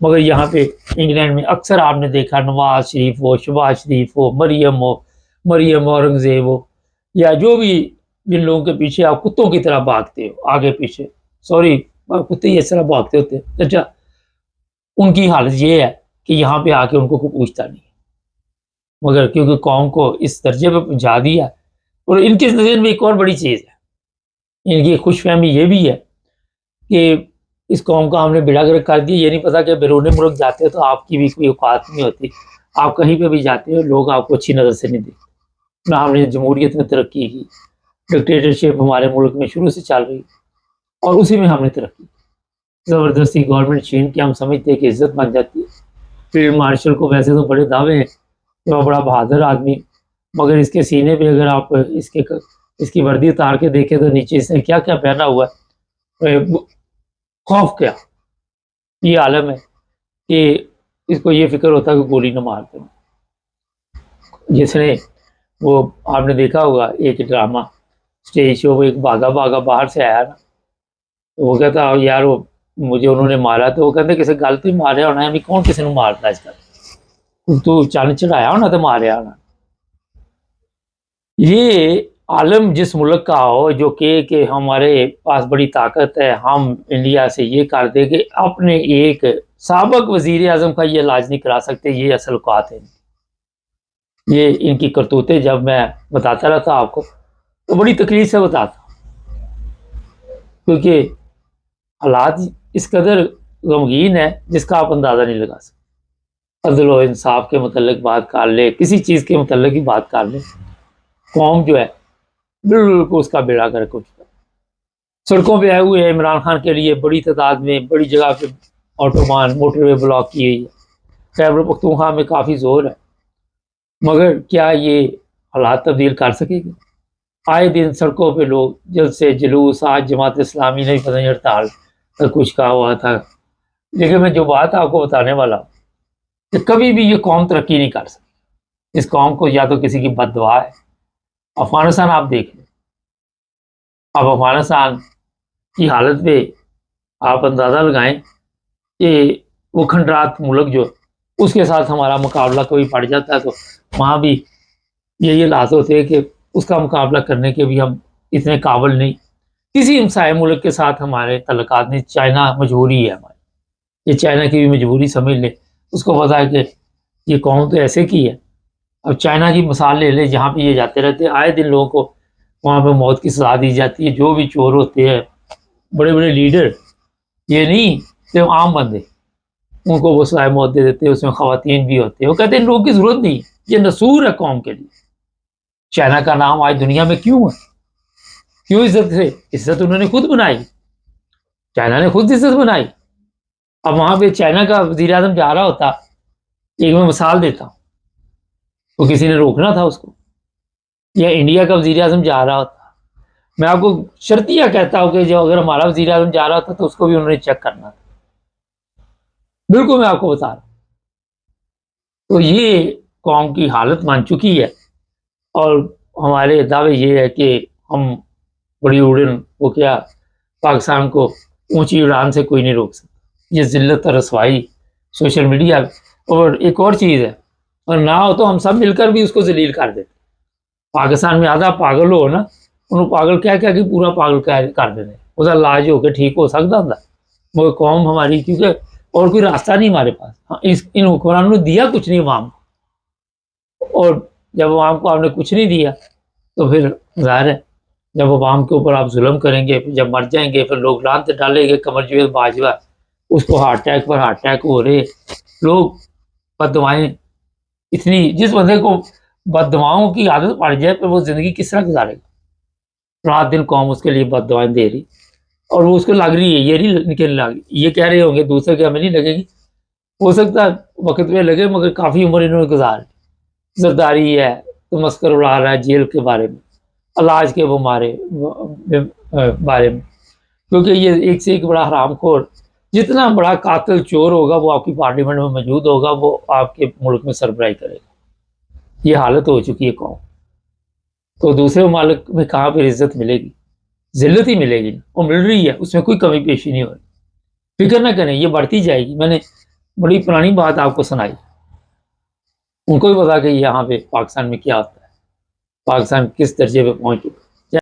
مگر یہاں پہ انگلینڈ میں اکثر آپ نے دیکھا نواز شریف ہو، شہباز شریف ہو، مریم اورنگزیب ہو، یا جو بھی جن لوگوں کے پیچھے آپ کتوں کی طرح بھاگتے ہو آگے پیچھے، سوری کتے ہی اس طرح بھاگتے ہوتے ہیں، اچھا ان کی حالت یہ ہے کہ یہاں پہ آ کے ان کو کوئی پوچھتا نہیں، مگر کیونکہ قوم کو اس درجے پہ پہنچا دیا، اور ان کے ذہن میں ایک اور بڑی چیز ہے، ان کی خوش فہمی یہ بھی ہے کہ اس قوم کا ہم نے بیڑا گرک کر دیا، یہ نہیں پتا کہ بیرون ملک جاتے ہو تو آپ کی بھی کوئی اوقات نہیں ہوتی، آپ کہیں پہ بھی جاتے ہو لوگ آپ کو اچھی نظر سے نہیں دیکھتے، نہ ہم نے جمہوریت میں ترقی کی، ڈکٹیٹرشپ ہمارے ملک میں شروع سے چل رہی اور اسی میں ہم نے ترقی کی، زبردستی گورنمنٹ چھین کے ہم سمجھتے ہیں کہ عزت بن جاتی ہے۔ فیلڈ مارشل کو ویسے تو بڑے دعوے ہیں کہ وہ بڑا بہادر آدمی، مگر اس کے سینے پہ اگر آپ اس کی وردی اتار کے دیکھیں تو نیچے اس نے کیا کیا پہنا ہوا ہے، خوف کیا یہ عالم ہے کہ اس کو یہ فکر ہوتا ہے کہ گولی نہ مار دیں۔ جس نے وہ آپ نے دیکھا ہوگا ایک ڈرامہ اسٹیج شو، وہ ایک بھاگا باہر سے آیا نا، وہ کہتا یار وہ مجھے انہوں نے مارا، تو وہ کہتے کسی گل تو ماریا ہونا ہے، کون کسی نے مارتا اس کا، تو چن چڑھایا ہونا تو ماریا ہونا۔ یہ عالم جس ملک کا ہو جو کہ ہمارے پاس بڑی طاقت ہے، ہم انڈیا سے یہ کر دے کہ اپنے ایک سابق وزیر اعظم کا یہ علاج نہیں کرا سکتے، یہ اصل اوقات ہے، یہ ان کی کرتوتیں جب میں بتاتا رہتا آپ کو تو بڑی تکلیف سے بتاتا، کیونکہ حالات اس قدر غمگین ہے جس کا آپ اندازہ نہیں لگا سکتے۔ عدل و انصاف کے متعلق بات کر لے، کسی چیز کے متعلق ہی بات کر لے، قوم جو ہے بالکل اس کا بیڑا گرک ہو چکا، سڑکوں پہ آئے ہوئے ہیں عمران خان کے لیے بڑی تعداد میں، بڑی جگہ پہ آٹوبان موٹر وے بلاک کی ہوئی ہے، خیبر پختونخوا میں کافی زور ہے، مگر کیا یہ حالات تبدیل کر سکے گی؟ آئے دن سڑکوں پہ لوگ جلد سے جلوس، آج جماعت اسلامی نے پتہ نہیں ہڑتال کچھ کہا ہوا تھا، لیکن میں جو بات آپ کو بتانے والا ہوں کہ کبھی بھی یہ قوم ترقی نہیں کر سکتی، اس قوم کو یا تو کسی کی بد دعا ہے۔ افغانستان آپ دیکھ لیں، اب افغانستان کی حالت پہ آپ اندازہ لگائیں کہ وہ کھنڈرات ملک جو اس کے ساتھ ہمارا مقابلہ کوئی پڑ جاتا ہے تو وہاں بھی یہی حالات ہوتے ہیں کہ اس کا مقابلہ کرنے کے بھی ہم اتنے قابل نہیں، کسی ہمسائے ملک کے ساتھ ہمارے تعلقات نہیں، چائنا مجبوری ہے ہماری، یہ چائنا کی بھی مجبوری سمجھ لے، اس کو پتا ہے کہ یہ قوم تو ایسے کی ہے۔ اب چائنا کی مثال لے لے، جہاں پہ یہ جاتے رہتے ہیں، آئے دن لوگوں کو وہاں پہ موت کی سزا دی جاتی ہے، جو بھی چور ہوتے ہیں، بڑے بڑے لیڈر، یہ نہیں کہ عام بندے، ان کو وہ سزائے موت دے دیتے ہیں، اس میں خواتین بھی ہوتے ہیں، وہ کہتے ہیں لوگوں کی ضرورت نہیں، یہ نصور ہے قوم کے لیے۔ چائنا کا نام آج دنیا میں کیوں ہے؟ کیوں عزت ہے؟ عزت انہوں نے خود بنائی، چائنا نے خود عزت بنائی۔ اب وہاں پہ چائنا کا وزیر اعظم جا رہا ہوتا، ایک میں مثال دیتا ہوں، تو کسی نے روکنا تھا اس کو، یا انڈیا کا وزیر اعظم جا رہا ہوتا، میں آپ کو شرطیہ کہتا ہوں کہ جو اگر ہمارا وزیر اعظم جا رہا ہوتا تو اس کو بھی انہوں نے چیک کرنا تھا، بالکل میں آپ کو بتا رہا ہوں۔ تو یہ قوم کی حالت مان چکی ہے، اور ہمارے دعوے یہ ہے کہ ہم بڑی اڑن، وہ کیا پاکستان کو اونچی اڑان سے کوئی نہیں روک سکتا، یہ ذلت اور رسوائی سوشل میڈیا، اور ایک اور چیز ہے، اور نہ ہو تو ہم سب مل کر بھی اس کو ذلیل کر دیتے۔ پاکستان میں آدھا پاگل ہو نا، انہوں پاگل کیا کہ پورا پاگل کر دیتے، اس علاج ہو کے ٹھیک ہو سکتا تھا، مگر قوم ہماری، کیونکہ اور کوئی راستہ نہیں ہمارے پاس، ان حکمرانوں نے دیا کچھ نہیں عوام کو، اور جب عوام کو آپ نے کچھ نہیں دیا تو پھر ظاہر ہے جب عوام کے اوپر آپ ظلم کریں گے، جب مر جائیں گے پھر لوگ لعنت ڈالیں گے، قمر جاوید باجوہ اس کو ہارٹ اٹیک پر ہارٹ اٹیک ہو رہے، لوگ بد دعائیں، اتنی جس بندے کو بد دعاؤں کی عادت پڑ جائے پھر وہ زندگی کس طرح گزارے گا؟ رات دن قوم اس کے لیے بد دعائیں دے رہی، اور وہ اس کو لگ رہی ہے، یہ نہیں نکلنے لگی، یہ کہہ رہے ہوں گے دوسرے کے ہمیں نہیں لگے گی، ہو سکتا ہے وقت پہ لگے، مگر کافی عمر انہوں نے گزار، زرداری ہے تو مسکر اڑا رہا ہے جیل کے بارے میں، علاج کے بارے میں، کیونکہ یہ ایک سے ایک بڑا حرام خور، جتنا بڑا قاتل چور ہوگا وہ آپ کی پارلیمنٹ میں موجود ہوگا، وہ آپ کے ملک میں سربراہی کرے گا۔ یہ حالت ہو چکی ہے قوم، تو دوسرے ممالک میں کہاں پہ عزت ملے گی؟ ذلت ہی ملے گی، وہ مل رہی ہے، اس میں کوئی کمی پیشی نہیں ہو رہی، فکر نہ کریں، یہ بڑھتی جائے گی۔ میں نے بڑی پرانی بات آپ کو سنائی، ان کو بھی پتا کہ یہاں پہ پاکستان میں کیا ہوتا ہے، پاکستان کس درجے پہ پہنچ چکا۔